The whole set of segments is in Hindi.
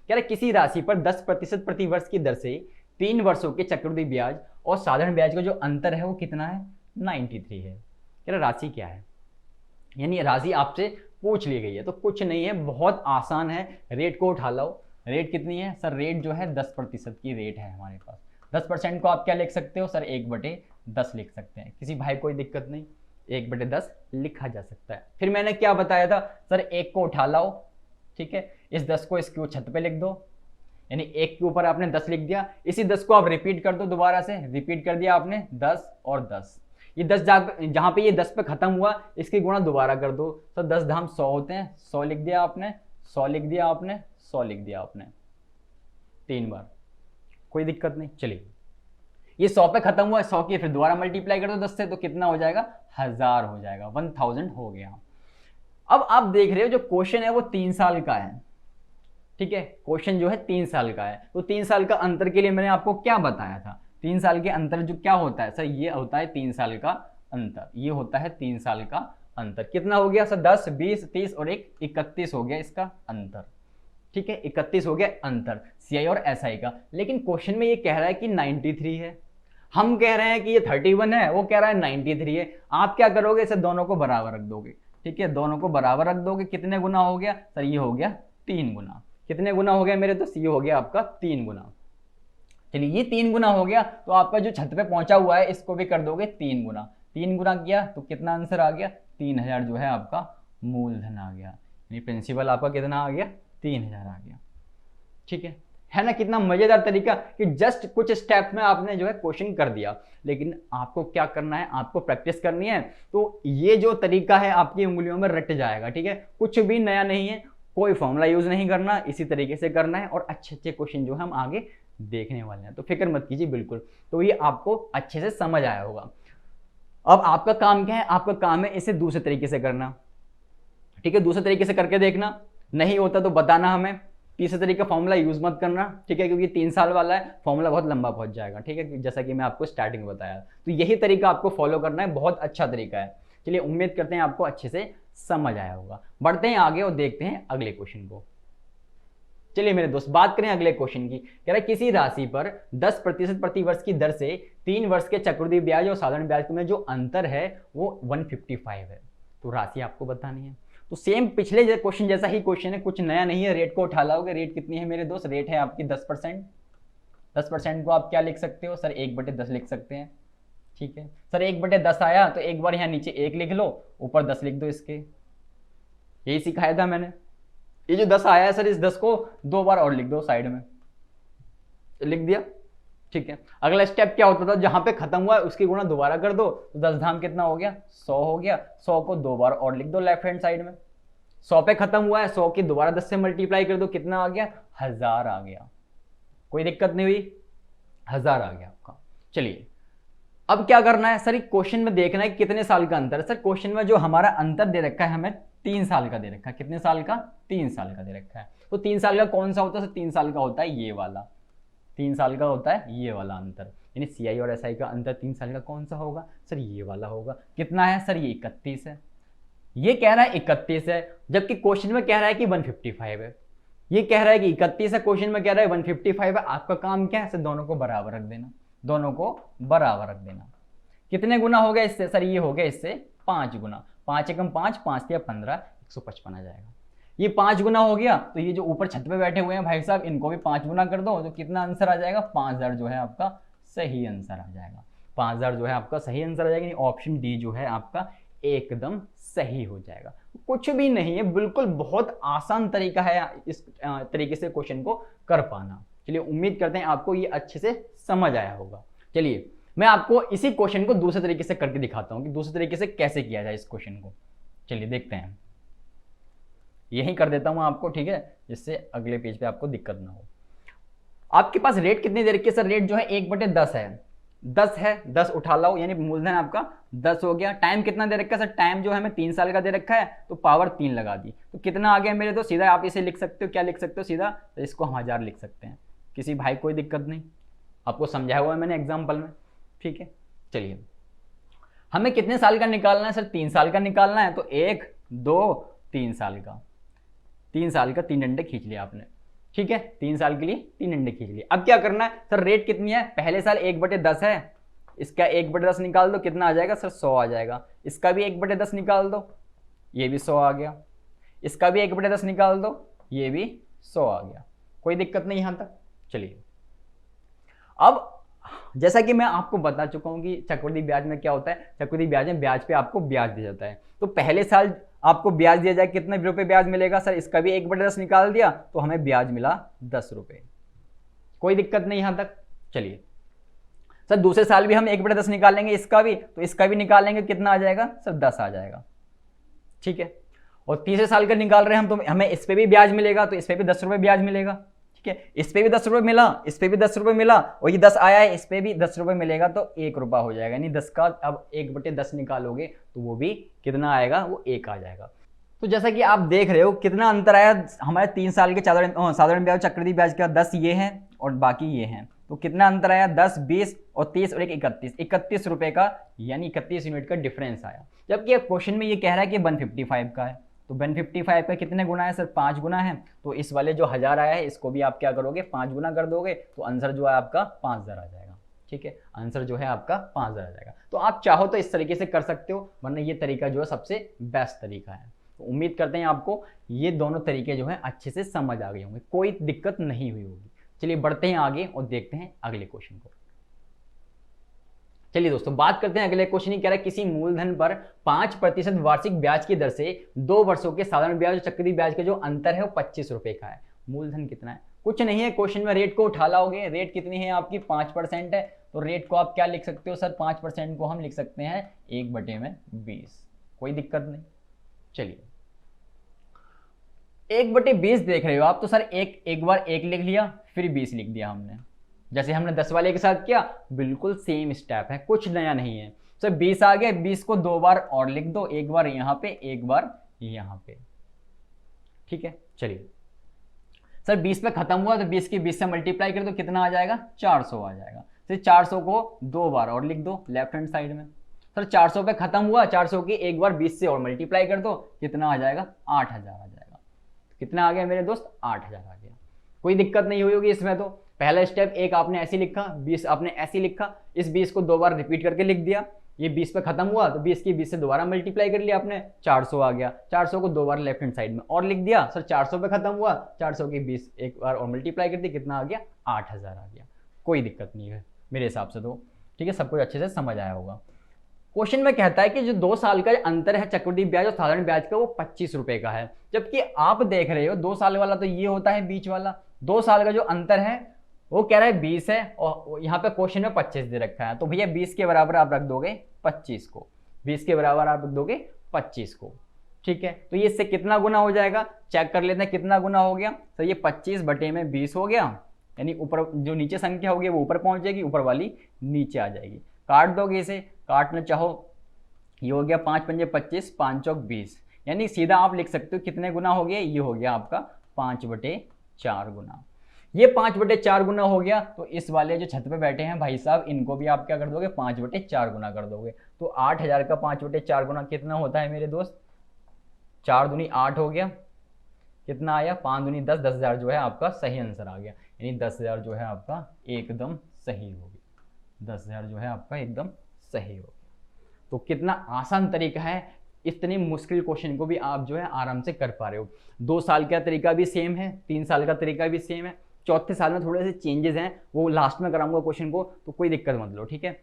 कह रहा है किसी राशि पर 10% प्रति वर्ष की दर से 3 वर्षों के चक्रवृद्धि ब्याज और साधारण ब्याज का जो अंतर है वो कितना है, 93 है। कह रहा राशि क्या है, यानी राशि आपसे पूछ ली गई है। तो कुछ नहीं है, बहुत आसान है, रेट को उठा लो। रेट कितनी है सर, रेट जो है 10% की रेट है हमारे पास। 10% को आप क्या लिख सकते हो सर, 1/10 लिख सकते हैं। किसी भाई कोई दिक्कत नहीं, 1/10 लिखा जा सकता है। फिर मैंने क्या बताया था सर, 1 को उठा लाओ, ठीक है, इस 10 को इसके छत पे लिख दो, यानी 1 के ऊपर आपने 10 लिख दिया। इसी 10 को आप रिपीट कर दो, दोबारा से रिपीट कर दिया आपने 10 और 10। ये 10 जहां पे ये 10 पे खत्म हुआ, इसकी गुणा दोबारा कर दो। तो 10 धाम 100 होते हैं, 100 लिख दिया आपने, 100 लिख दिया आपने, 100 लिख दिया आपने 3 बार, कोई दिक्कत नहीं। चलिए ये 100 पे खत्म हुआ, 100 की फिर दोबारा मल्टीप्लाई कर दो 10 से, तो कितना हो जाएगा, 1000 हो जाएगा, 1000 हो गया। अब आप देख रहे हो जो क्वेश्चन है वो 3 साल का है, ठीक है, क्वेश्चन जो है 3 साल का है। तो 3 साल का अंतर के लिए मैंने आपको क्या बताया था, 3 साल के अंतर जो क्या होता है सर, ये होता है 3 साल का अंतर, ये होता है 3 साल का अंतर। कितना हो गया सर, 10, 20, 30 और 1 31 हो गया इसका अंतर, ठीक है, 31 हो गया अंतर CI और SI का। लेकिन क्वेश्चन में ये कह रहा है कि 93 है, हम कह रहे हैं कि ये 31 है, वो कह रहा है 93 है। आप क्या करोगे, इसे दोनों को बराबर रख दोगे, ठीक है, दोनों को बराबर रख दोगे। कितने गुना हो गया सर, ये हो गया 3 गुना। कितने गुना हो गया मेरे दोस्त, ये हो गया आपका 3 गुना। चलिए ये 3 गुना हो गया, तो आपका जो छत पे पहुंचा हुआ है इसको भी कर दोगे 3 गुना। 3 गुना किया तो कितना आंसर आ गया, 3000 जो है आपका मूलधन आ गया, यानी प्रिंसिपल आपका कितना आ गया, 3000 आ गया, ठीक है ना। कितना मजेदार तरीका कि जस्ट कुछ स्टेप में आपने जो है क्वेश्चन कर दिया। लेकिन आपको क्या करना है, आपको प्रैक्टिस करनी है। तो ये जो तरीका है आपकी उंगलियों में रट जाएगा, ठीक है, कुछ भी नया नहीं है, कोई फॉर्मूला यूज नहीं करना, इसी तरीके से करना है और अच्छे अच्छे क्वेश्चन जो हम आगे देखने वाले हैं। तो फिक्र मत कीजिए बिल्कुल, तो ये आपको अच्छे से समझ आया होगा। अब आपका काम क्या है, आपका काम है इसे दूसरे तरीके से करना, ठीक है, दूसरे तरीके से करके देखना, नहीं होता तो बताना हमें। तीसरे तरीके का फॉर्मूला यूज मत करना, ठीक है, क्योंकि 3 साल वाला है, फॉर्मूला बहुत लंबा पहुंच जाएगा, ठीक है, जैसा कि मैं आपको स्टार्टिंग में बताया। तो यही तरीका आपको फॉलो करना है, बहुत अच्छा तरीका है। चलिए उम्मीद करते हैं आपको अच्छे से समझ आया होगा। बढ़ते हैं आगे और देखते हैं अगले क्वेश्चन को। चलिए मेरे दोस्त बात करें अगले क्वेश्चन की। कह रहा है किसी राशि पर 10% प्रति वर्ष की दर से 3 वर्ष के चक्रवृद्धि ब्याज और साधारण ब्याज में जो अंतर है वो 155 है। तो राशि आपको बतानी है। तो सेम पिछले क्वेश्चन जैसा ही क्वेश्चन है, कुछ नया नहीं है। रेट को उठा लाओगे, रेट कितनी है मेरे दोस्त, रेट है आपकी 10%। 10% को आप क्या लिख सकते हो सर, 1/10 लिख सकते हैं, ठीक है सर। 1/10 आया तो एक बार यहाँ नीचे 1 लिख लो, ऊपर 10 लिख दो इसके, यही सिखाया था मैंने। ये जो 10 आया है सर, इस 10 को 2 बार और लिख दो साइड में, लिख दिया, ठीक है। अगला स्टेप क्या होता था, जहां पे खत्म हुआ है उसकी गुणा दोबारा कर दो, तो 10 धाम कितना हो गया, 100 हो गया। 100 को 2 बार और लिख दो लेफ्ट हैंड साइड में। 100 पे खत्म हुआ है, 100 की दोबारा 10 से मल्टीप्लाई कर दो, कितना आ गया, 1000 आ गया, कोई दिक्कत नहीं हुई, 1000 आ गया आपका। चलिए अब क्या करना है सर, क्वेश्चन में देखना है कितने साल का अंतर है। सर क्वेश्चन में जो हमारा अंतर दे रखा है हमें 3 साल का दे रखा है। कितने साल का, 3 साल का दे रखा है। तो 3 साल का कौन सा होता है सर, 3 साल का होता है ये वाला, 3 साल का होता है ये वाला अंतर, यानी CI और SI का अंतर 3 साल का कौन सा होगा सर, ये वाला होगा। कितना है सर, ये 31 है। ये कह रहा है 31 है, जबकि क्वेश्चन में कह रहा है कि 155 है। ये कह रहा है कि 31 है, क्वेश्चन में कह रहा है 155 है। आपका काम क्या है सर, दोनों को बराबर रख देना, दोनों को बराबर रख देना। कितने गुना हो गया इससे सर, ये हो गया इससे 5 गुना। 5 एकम 5, 5 या 15, 155 आ जाएगा। ये 5 गुना हो गया, तो ये जो ऊपर छत पे बैठे हुए हैं भाई साहब, इनको भी 5 गुना कर दो, तो कितना आंसर आ जाएगा, 5000 जो है आपका सही आंसर आ जाएगा। 5000 जो है आपका सही आंसर आ जाएगा। ऑप्शन डी जो है आपका एकदम सही हो जाएगा। कुछ भी नहीं है, बिल्कुल बहुत आसान तरीका है इस तरीके से क्वेश्चन को कर पाना। चलिए उम्मीद करते हैं आपको ये अच्छे से समझ आया होगा। चलिए मैं आपको इसी क्वेश्चन को दूसरे तरीके से करके दिखाता हूं कि दूसरे तरीके से कैसे किया जाए इस क्वेश्चन को। चलिए देखते हैं, यही कर देता हूं आपको, ठीक है, जिससे अगले पेज पे आपको दिक्कत ना हो। आपके पास रेट कितनी दे रखी है सर, रेट जो है 1/10 है। 10 है, 10 उठा लाओ, यानी मूलधन आपका 10 हो गया। टाइम कितना दे रखा है सर, टाइम जो है हमें 3 साल का दे रखा है, तो पावर 3 लगा दी, तो कितना आ गया मेरे। तो सीधा आप इसे लिख सकते हो, क्या लिख सकते हो सीधा, तो इसको हम 1000 लिख सकते हैं। किसी भाई कोई दिक्कत नहीं, आपको समझाया हुआ है मैंने एग्जाम्पल में, ठीक है। चलिए हमें कितने साल का निकालना है सर, 3 साल का निकालना है। तो 1, 2, 3 साल का, 3 साल का 3 डंडे खींच लिया आपने, ठीक है, 3 साल के लिए 3 अंडे खींच लिए। अब क्या करना है सर, रेट कितनी है, पहले साल 1/10 है, इसका 1/10 निकाल दो, कितना आ जाएगा सर 100 आ जाएगा। इसका भी 1/10 निकाल दो, ये भी 100 आ गया। इसका भी 1/10 निकाल दो, ये भी 100 आ गया। कोई दिक्कत नहीं यहां तक। चलिए अब जैसा कि मैं आपको बता चुका हूं कि चक्रवृद्धि ब्याज में क्या होता है, चक्रवृद्धि ब्याज में ब्याज पे आपको ब्याज दिया जाता है। तो पहले साल आपको ब्याज दिया जाए, कितने रुपए ब्याज मिलेगा सर, इसका भी 1/10 निकाल दिया तो हमें ब्याज मिला 10 रुपए। कोई दिक्कत नहीं यहां तक। चलिए सर दूसरे साल भी हम 1/10 निकालेंगे, इसका भी, तो इसका भी निकालेंगे, कितना आ जाएगा सर 10 आ जाएगा। ठीक है, और तीसरे साल का निकाल रहे हैं हम, तो हमें इस पे भी ब्याज मिलेगा, तो इस पे भी 10 रुपए ब्याज मिलेगा। ठीक है, इस पे भी 10 रुपए मिला, इस पे भी 10 रुपए मिला, और ये 10 आया है, इस पे भी 10 रुपए मिलेगा, तो 1 रुपया हो जाएगा। यानी 10 का अब 1/10 निकालोगे तो वो भी कितना आएगा, वो 1 आ जाएगा। तो जैसा कि आप देख रहे हो कितना अंतर आया हमारे 3 साल के साधारण ब्याज चक्रवृद्धि ब्याज का, 10 ये है और बाकी ये हैं, तो कितना अंतर आया, 10, 20 और 30 और 31 रुपए का, यानी 31 यूनिट का डिफरेंस आया। जबकि क्वेश्चन में ये कह रहा है कि 155 का है, तो 155 का कितने गुना है सर, 5 गुना है। तो इस वाले जो 1000 आया है इसको भी आप क्या करोगे, 5 गुना कर दोगे, तो आंसर जो है आपका 5000 आ जाएगा। ठीक है, आंसर जो है आपका 5000 आ जाएगा। तो आप चाहो तो इस तरीके से कर सकते हो, वरना ये तरीका जो है सबसे बेस्ट तरीका है। तो उम्मीद करते हैं आपको ये दोनों तरीके जो हैं अच्छे से समझ आ गए होंगे, कोई दिक्कत नहीं हुई होगी। चलिए बढ़ते हैं आगे और देखते हैं अगले क्वेश्चन को। चलिए दोस्तों बात करते हैं अगले क्वेश्चन ही, कह रहा है किसी मूलधन पर 5% वार्षिक ब्याज की दर से 2 वर्षों के साधारण ब्याज और चक्रवृद्धि ब्याज का जो अंतर है वो 25 रुपए का है। मूलधन कितना है, कुछ नहीं है, क्वेश्चन में रेट को उठा लाओगे। रेट कितनी है आपकी, 5% है, तो रेट को आप क्या लिख सकते हो सर, 5% को हम लिख सकते हैं 1/20। कोई दिक्कत नहीं। चलिए 1/20 देख रहे हो आप, तो सर एक बार 1 लिख लिया, फिर 20 लिख दिया हमने, जैसे हमने 10 वाले के साथ किया, बिल्कुल सेम स्टेप है, कुछ नया नहीं है। सर 20 आ गया, 20 को 2 बार और लिख दो, एक बार यहाँ पे, एक बार यहाँ पे। ठीक है, चलिए सर 20 पे खत्म हुआ, तो 20 की 20 से मल्टीप्लाई कर दो, कितना आ जाएगा 400 आ जाएगा। फिर 400 को 2 बार और लिख दो लेफ्ट हैंड साइड में। सर 400 पे खत्म हुआ, 400 की एक बार 20 से और मल्टीप्लाई कर दो, कितना आ जाएगा 8000 आ जाएगा। कितना आ गया मेरे दोस्त, 8000 आ गया। कोई दिक्कत नहीं हुई होगी इसमें। तो पहला स्टेप, एक आपने ऐसे लिखा, 20 आपने ऐसे लिखा, इस 20 को 2 बार रिपीट करके लिख दिया, ये 20 पे खत्म हुआ, तो 20 की 20 से दोबारा मल्टीप्लाई कर लिया आपने, 400 आ गया। 400 को 2 बार लेफ्ट हैंड साइड में और लिख दिया। सर 400 पे खत्म हुआ, 400 की 20 एक बार और मल्टीप्लाई कर दी, कितना आ गया 8000 आ गया। कोई दिक्कत नहीं है मेरे हिसाब से तो। ठीक है, सब कुछ अच्छे से समझ आया होगा। क्वेश्चन में कहता है कि जो 2 साल का अंतर है चक्रवृद्धि ब्याज और साधारण ब्याज का, वो 25 रुपए का है। जबकि आप देख रहे हो 2 साल वाला तो ये होता है बीच वाला, 2 साल का जो अंतर है वो कह रहा है 20 है, और यहाँ पे क्वेश्चन में 25 दे रखा है। तो भैया 20 के बराबर आप रख दोगे 25 को, 20 के बराबर आप रख दोगे 25 को। ठीक है, तो ये इससे कितना गुना हो जाएगा, चेक कर लेते हैं कितना गुना हो गया। तो ये 25/20 हो गया, यानी ऊपर जो नीचे संख्या होगी वो ऊपर पहुंच जाएगी, ऊपर वाली नीचे आ जाएगी। काट दोगे इसे, काटना चाहो, ये हो गया 5 पंजे 25, 5 चौक 20, यानी सीधा आप लिख सकते हो कितने गुना हो गया, ये हो गया आपका 5/4 गुना। ये 5/4 गुना हो गया, तो इस वाले जो छत पे बैठे हैं भाई साहब, इनको भी आप क्या कर दोगे 5/4 गुना कर दोगे। तो 8000 का 5/4 गुना कितना होता है मेरे दोस्त, 4 दूनी 8 हो गया, कितना आया 5 दूनी 10, 10,000 जो है आपका सही आंसर आ गया। यानी 10,000 जो है आपका एकदम सही हो गया, 10,000 जो है आपका एकदम सही हो गया। तो कितना आसान तरीका है, इतने मुश्किल क्वेश्चन को भी आप जो है आराम से कर पा रहे हो। 2 साल का तरीका भी सेम है, 3 साल का तरीका भी सेम है, चौथे साल में थोड़े से चेंजेस हैं, वो लास्ट में कराऊंगा क्वेश्चन को, तो कोई दिक्कत मत लो। ठीक है,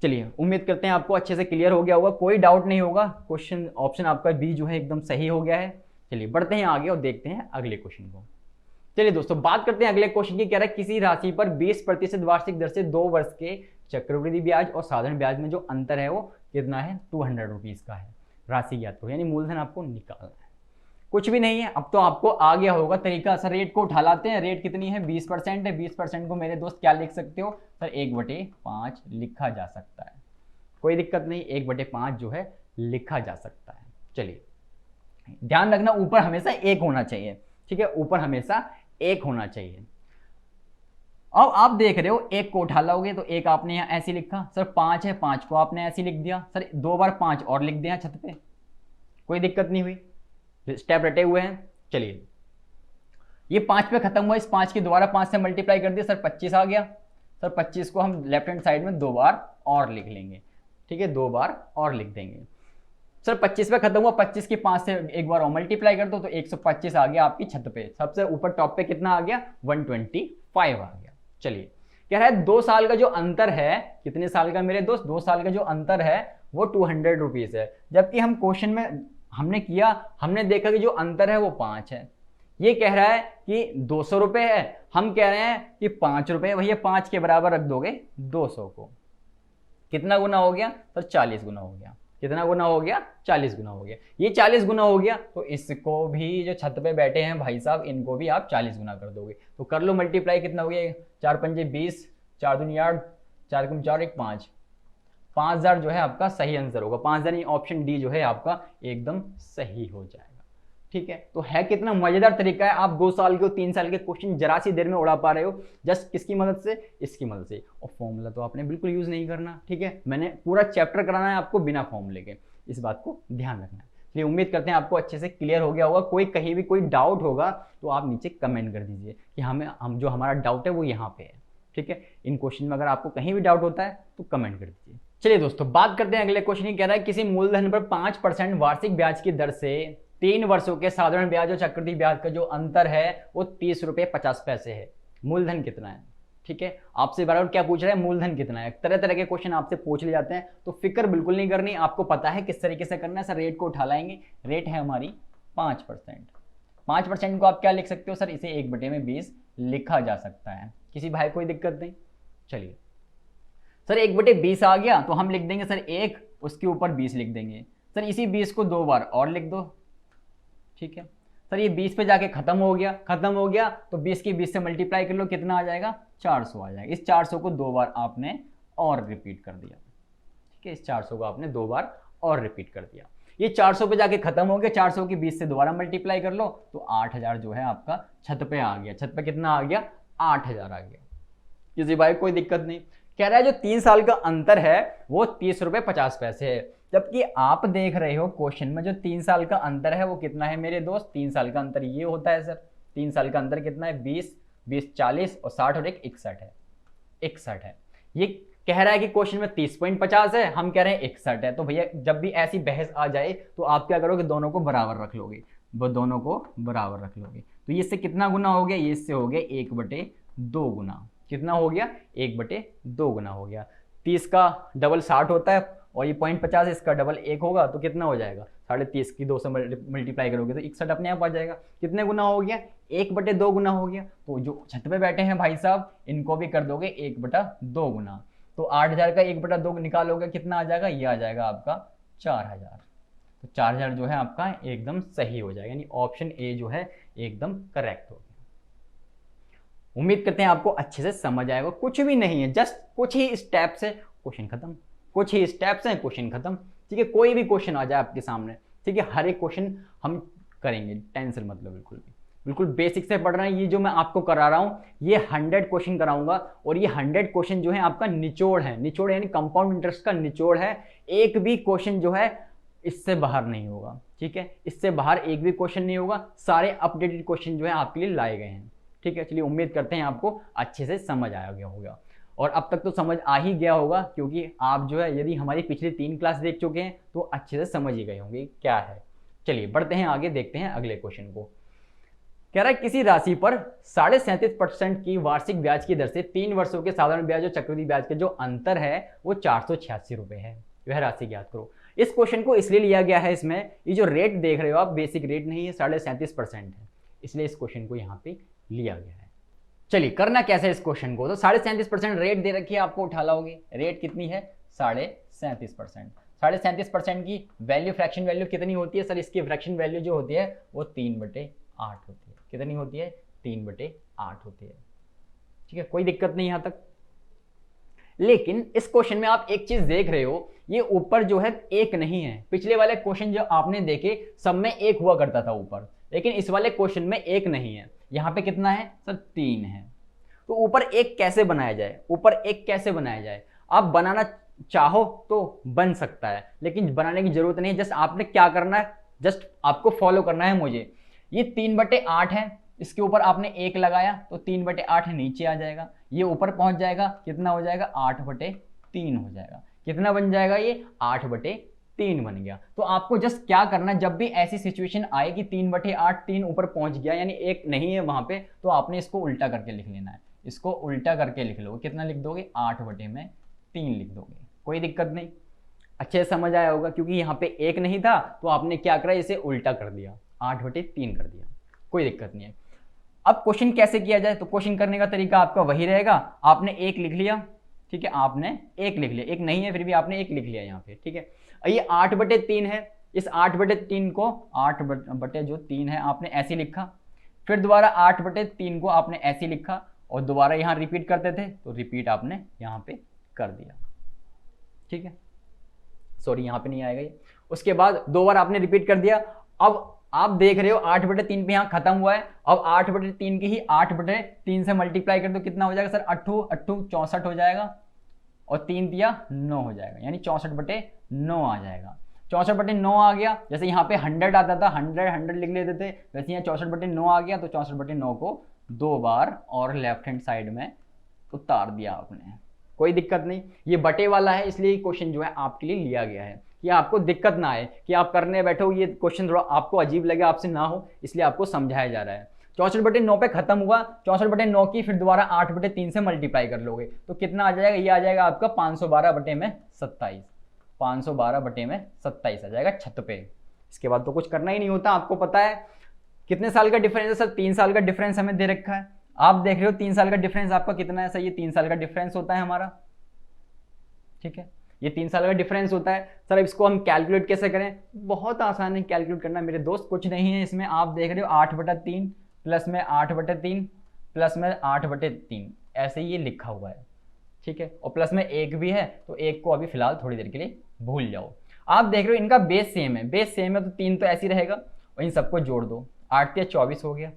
चलिए उम्मीद करते हैं आपको अच्छे से क्लियर हो गया होगा, कोई डाउट नहीं होगा। क्वेश्चन ऑप्शन आपका बी जो है एकदम सही हो गया है। चलिए बढ़ते हैं आगे और देखते हैं अगले क्वेश्चन को। चलिए दोस्तों बात करते हैं अगले क्वेश्चन की। कह रहा है किसी राशि पर 20% वार्षिक दर से 2 वर्ष के चक्रवृद्धि ब्याज और साधारण ब्याज में जो अंतर है वो कितना है, 200 रुपीज का है। राशि ज्ञात करो, यानी मूलधन आपको निकालना है। कुछ भी नहीं है, अब तो आपको आ गया होगा तरीका। सर रेट को उठा लाते हैं, रेट कितनी है 20% है, 20% को मेरे दोस्त क्या लिख सकते हो सर 1/5 लिखा जा सकता है। कोई दिक्कत नहीं, 1/5 जो है लिखा जा सकता है। चलिए ध्यान रखना ऊपर हमेशा 1 होना चाहिए। ठीक है, ऊपर हमेशा 1 होना चाहिए। अब आप देख रहे हो 1 को उठा लाओगे, तो 1 आपने यहाँ ऐसे लिखा, सर 5 है, 5 को आपने ऐसे लिख दिया, सर 2 बार 5 और लिख दिया छत पे, कोई दिक्कत नहीं हुई, स्टेप रटे हुए हैं। चलिए ये 5 पे खत्म हुआ, इस 5 की दोबारा 5 से मल्टीप्लाई कर दिया सर 25 आ गया। सर 25 को हम लेफ्ट हैंड साइड में 2 बार और लिख लेंगे, ठीक है, 2 बार और लिख देंगे। सर 25 पे खत्म हुआ, 25 की 5 से एक बार और मल्टीप्लाई कर दो तो 125 आ गया आपकी छत पे। सबसे ऊपर टॉप पे कितना आ गया, 125 आ गया। चलिए कह रहा है 2 साल का जो अंतर है, कितने साल का मेरे दोस्त, 2 साल का जो अंतर है वो 200 रुपीज है। जबकि हम क्वेश्चन में हमने देखा कि जो अंतर है वो 5 है। ये कह रहा है कि 200 रुपए है, हम कह रहे हैं कि 5 रुपए है। भैया 5 के बराबर रख दोगे 200 को, कितना गुना हो गया सर, 40 गुना हो गया। कितना गुना हो गया, 40 गुना हो गया। ये 40 गुना हो गया तो इसको भी, जो छत पे बैठे हैं भाई साहब, इनको भी आप 40 गुना कर दोगे। तो कर लो मल्टीप्लाई, कितना हो गया, 4 पंजे 20, 4 दूनी 8, 4 गुना 4 1 5, 5000 जो है आपका सही आंसर होगा। 5000 ऑप्शन डी जो है आपका एकदम सही हो जाएगा। ठीक है, तो है कितना मजेदार तरीका है। आप 2 साल के और 3 साल के क्वेश्चन जरा सी देर में उड़ा पा रहे हो, जस्ट किसकी मदद से, इसकी मदद से। और फॉर्मूला तो आपने बिल्कुल यूज नहीं करना, ठीक है, मैंने पूरा चैप्टर कराना है आपको बिना फॉर्मूले के, इस बात को ध्यान रखना है। इसलिए उम्मीद करते हैं आपको अच्छे से क्लियर हो गया होगा। कोई कहीं भी कोई डाउट होगा तो आप नीचे कमेंट कर दीजिए कि हम जो हमारा डाउट है वो यहाँ पे है, ठीक है। इन क्वेश्चन में अगर आपको कहीं भी डाउट होता है तो कमेंट कर दीजिए। चलिए दोस्तों, बात करते हैं अगले क्वेश्चन की। कह रहा है किसी मूलधन पर 5% वार्षिक ब्याज की दर से 3 वर्षों के साधारण ब्याज और चक्रवृद्धि ब्याज का जो अंतर है वो 30 रुपये 50 पैसे है। मूलधन कितना है, ठीक है। आपसे बार क्या पूछ रहा है, मूलधन कितना है। तरह तरह के क्वेश्चन आपसे पूछ ले जाते हैं, तो फिक्र बिल्कुल नहीं करनी, आपको पता है किस तरीके से करना है। सर रेट को उठा लाएंगे, रेट है हमारी 5%। 5% को आप क्या लिख सकते हो सर, इसे 1/20 लिखा जा सकता है। किसी भाई कोई दिक्कत नहीं। चलिए सर 1/20 आ गया तो हम लिख देंगे सर 1, उसके ऊपर 20 लिख देंगे। सर इसी 20 को 2 बार और लिख दो, ठीक है। सर ये 20 पे जाके खत्म हो गया तो 20 की 20 से मल्टीप्लाई कर लो, कितना आ जाएगा, 400 आ जाएगा। इस 400 को 2 बार आपने और रिपीट कर दिया, ठीक है। इस 400 को आपने 2 बार और रिपीट कर दिया। ये 400 पे जाके खत्म हो गया, 400 की 20 से दोबारा मल्टीप्लाई कर लो तो 8000 जो है आपका छत पे आ गया। छत पे कितना आ गया, 8000 आ गया। किसी भाई कोई दिक्कत नहीं। कह रहा है जो 3 साल का अंतर है वो 30 रुपये 50 पैसे है। जबकि आप देख रहे हो क्वेश्चन में जो 3 साल का अंतर है वो कितना है मेरे दोस्त, 3 साल का अंतर ये होता है सर। 3 साल का अंतर कितना है, 20, 20 40 और 60 और 1 61 है, 61 है। ये कह रहा है कि क्वेश्चन में 30.50 है, हम कह रहे हैं 61 है। तो भैया जब भी ऐसी बहस आ जाए तो आप क्या करोगे, दोनों को बराबर रख लोगे, वो दोनों को बराबर रख लोगे। तो ये इससे कितना गुना हो गया, ये इससे हो गया 1/2 गुना। कितना हो गया, 1/2 गुना हो गया। 30 का डबल 60 होता है और ये 0.50 इसका डबल 1 होगा तो कितना हो जाएगा, 30.5 की 2 से मल्टीप्लाई करोगे तो 61 अपने आप आ जाएगा। कितने गुना हो गया, 1/2 गुना हो गया। तो जो छत पे बैठे हैं भाई साहब, इनको भी कर दोगे 1/2 गुना। तो 8000 का 1/2 निकालोगे, कितना आ जाएगा, ये आ जाएगा आपका 4000। तो 4000 जो है आपका एकदम सही हो जाएगा, यानी ऑप्शन ए जो है एकदम करेक्ट हो गया। उम्मीद करते हैं आपको अच्छे से समझ आएगा। कुछ भी नहीं है, जस्ट कुछ ही स्टेप्स है, क्वेश्चन खत्म। कुछ ही स्टेप्स हैं, क्वेश्चन खत्म, ठीक है। कोई भी क्वेश्चन आ जाए आपके सामने, ठीक है, हर एक क्वेश्चन हम करेंगे, टेंशन मतलब बिल्कुल बेसिक से पढ़ रहे हैं। ये जो मैं आपको करा रहा हूँ ये 100 क्वेश्चन कराऊंगा और ये 100 क्वेश्चन जो है आपका निचोड़ है, निचोड़ यानी कंपाउंड इंटरेस्ट का निचोड़ है। एक भी क्वेश्चन जो है इससे बाहर नहीं होगा, ठीक है, इससे बाहर एक भी क्वेश्चन नहीं होगा। सारे अपडेटेड क्वेश्चन जो है आपके लिए लाए गए हैं, ठीक है। चलिए उम्मीद करते हैं आपको अच्छे से समझ आया गया होगा, और अब तक तो समझ आ ही गया होगा क्योंकि आप जो है यदि हमारी पिछली 3 क्लास देख चुके हैं तो अच्छे से समझ ही गए होंगे क्या है। चलिए बढ़ते हैं आगे, देखते हैं अगले क्वेश्चन को। कह रहा है किसी राशि पर 37.5% की वार्षिक ब्याज की दर से 3 वर्षों के साधारण ब्याज और चक्रवृद्धि ब्याज के जो अंतर है वो 486 रुपये है। वह राशि ज्ञात करो। इस क्वेश्चन को इसलिए लिया गया है, इसमें ये जो रेट देख रहे हो आप बेसिक रेट नहीं है, 37.5% है, इसलिए इस क्वेश्चन को यहाँ पे लिया गया है। चलिए करना कैसे इस क्वेश्चन को, तो 37.5% रेट दे रखी है, आपको उठा लाओगे। रेट कितनी है, 37.5%। 37.5% की वैल्यू, फ्रैक्शन वैल्यू कितनी होती है सर, इसकी फ्रैक्शन वैल्यू जो होती है वो 3/8 होती है। कितनी होती है, 3/8 होती है, ठीक है, कोई दिक्कत नहीं यहां तक। लेकिन इस क्वेश्चन में आप एक चीज देख रहे हो, ये ऊपर जो है 1 नहीं है। पिछले वाले क्वेश्चन जो आपने देखे सब में 1 हुआ करता था ऊपर, लेकिन इस वाले क्वेश्चन में 1 नहीं है। यहाँ पे कितना है सर, 3 है। तो ऊपर 1 कैसे बनाया जाए, ऊपर 1 कैसे बनाया जाए, आप बनाना चाहो तो बन सकता है, लेकिन बनाने की जरूरत नहीं है। जस्ट आपने क्या करना है, जस्ट आपको फॉलो करना है मुझे। ये 3/8 है, इसके ऊपर आपने 1 लगाया तो 3/8 नीचे आ जाएगा, ये ऊपर पहुंच जाएगा, कितना हो जाएगा 8/3 हो जाएगा। कितना बन जाएगा ये 8/3 बन गया। तो आपको जस्ट क्या करना है, जब भी ऐसी सिचुएशन आए कि 3/8 3 ऊपर पहुंच गया यानी 1 नहीं है वहां पे, तो आपने इसको उल्टा करके लिख लेना है। इसको उल्टा करके लिख लोगे, कितना लिख दोगे 8/3 लिख दोगे, कोई दिक्कत नहीं। अच्छे से समझ आया होगा, क्योंकि यहाँ पे 1 नहीं था तो आपने क्या करा, इसे उल्टा कर दिया, 8/3 कर दिया, कोई दिक्कत नहीं है। अब क्वेश्चन कैसे किया जाए, तो क्वेश्चन करने का तरीका आपका वही रहेगा। आपने 1 लिख लिया, ठीक है, आपने 1 लिख लिया, 1 नहीं है फिर भी आपने 1 लिख लिया यहाँ पे, ठीक है। ये 8/3 है, इस 8/3 को 8/3 है आपने ऐसे लिखा, फिर दोबारा 8/3 को आपने ऐसे लिखा और दोबारा यहाँ रिपीट करते थे तो रिपीट आपने यहाँ पे कर दिया, ठीक है। सॉरी यहाँ पे नहीं आएगा ये। उसके बाद 2 बार आपने रिपीट कर दिया। अब आप देख रहे हो 8/3 पे यहाँ खत्म हुआ है, अब 8/3 की ही 8/3 से मल्टीप्लाई कर दो, कितना हो जाएगा सर 8 64 हो जाएगा और 3 दिया 9 हो जाएगा, यानी 64/9 आ जाएगा। 64/9 आ गया, जैसे यहाँ पे 100 आता था 100 लिख लेते थे, वैसे यहाँ 64/9 आ गया, तो 64/9 को 2 बार और लेफ्ट हैंड साइड में उतार दिया आपने, कोई दिक्कत नहीं। ये बटे वाला है इसलिए क्वेश्चन जो है आपके लिए लिया गया है कि आपको दिक्कत ना आए कि आप करने बैठो ये क्वेश्चन थोड़ा आपको अजीब लगे, आपसे ना हो, इसलिए आपको समझाया जा रहा है। 64/9 पे खत्म हुआ, 64/9 की फिर दोबारा 8/3 से मल्टीप्लाई कर लोगे तो कितना आ जाएगा, ये आ जाएगा आपका 512/27, 512/27 आ जाएगा छत पे। इसके बाद तो कुछ करना ही नहीं होता, आपको पता है कितने साल का डिफरेंस है सर, 3 साल का डिफरेंस हमें दे रखा है। आप देख रहे हो 3 साल का डिफरेंस आपका कितना है सर, ये 3 साल का डिफरेंस होता है हमारा, ठीक है, ये 3 साल का डिफरेंस होता है। सर इसको हम कैलकुलेट कैसे करें, बहुत आसान है कैलकुलेट करना मेरे दोस्त, कुछ नहीं है इसमें। आप देख रहे हो 8/3 प्लस में 8/3 प्लस में 8/3 ऐसे ये लिखा हुआ है, ठीक है, और प्लस में 1 भी है, तो 1 को अभी फिलहाल थोड़ी देर के लिए भूल जाओ। आप देख रहे हो इनका बेस सेम है, बेस सेम है तो 3 तो ऐसे ही रहेगा और इन सबको जोड़ दो, 8 या 24 हो गया,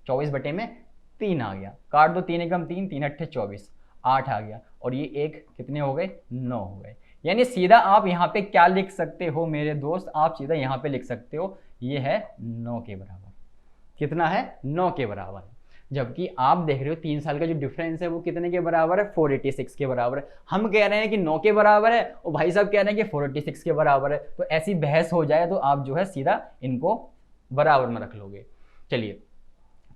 24/3 आ गया, काट दो, 3 एकम 3, 3 अट्ठे 24, 8 आ गया और ये 1 कितने हो गए 9 हो गए। यानी सीधा आप यहाँ पे क्या लिख सकते हो मेरे दोस्त, आप सीधा यहाँ पे लिख सकते हो ये है 9 के बराबर, कितना है 9 के बराबर। जबकि आप देख रहे हो 3 साल का जो डिफरेंस है वो कितने के बराबर है, 486 के बराबर है। हम कह रहे हैं कि 9 के बराबर है और भाई साहब कह रहे हैं कि 486 के बराबर है, तो ऐसी बहस हो जाए तो आप जो है सीधा इनको बराबर में रख लोगे। चलिए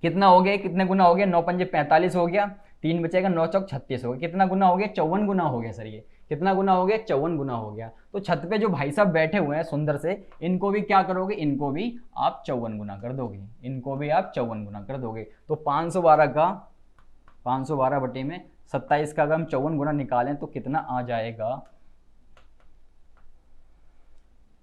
कितना हो गया, कितने गुना हो गया, 9 पंजे 45 हो गया, 3 बचेगा, 9 चौक 36 हो गया, कितना गुना हो गया 54 गुना हो गया सर, ये कितना गुना हो गया 54 गुना हो गया। तो छत पे जो भाई साहब बैठे हुए हैं सुंदर से, इनको भी क्या करोगे, इनको भी आप 54 गुना कर दोगे, इनको भी आप 54 गुना कर दोगे। तो 512/27 का अगर हम 54 गुना निकालें तो कितना आ जाएगा,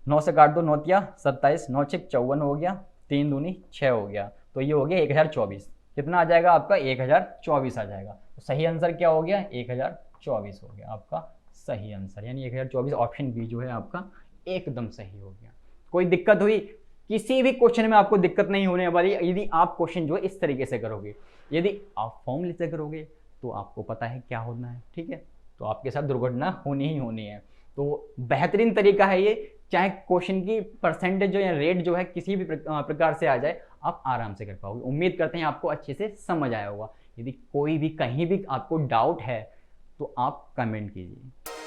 9 से काट दो, 9 तिया 27, 9 छक 54 हो गया, 3 दूनी 6 हो गया, तो ये हो गया 1024। कितना आ जाएगा आपका 1024 आ जाएगा। तो सही आंसर क्या हो गया 1024 हो गया आपका सही आंसर, यानी 1024 ऑप्शन बी जो है आपका एकदम सही हो गया। कोई दिक्कत हुई, किसी भी क्वेश्चन में आपको दिक्कत नहीं होने वाली यदि आप क्वेश्चन जो है इस तरीके से करोगे। यदि आप फॉर्मूले से करोगे तो आपको पता है क्या होना है, ठीक है, तो आपके साथ दुर्घटना होनी ही होनी है। तो बेहतरीन तरीका है ये, चाहे क्वेश्चन की परसेंटेज जो या रेट जो है किसी भी प्रकार से आ जाए, आप आराम से कर पाओगे। उम्मीद करते हैं आपको अच्छे से समझ आया होगा। यदि कोई भी कहीं भी आपको डाउट है तो आप कमेंट कीजिए।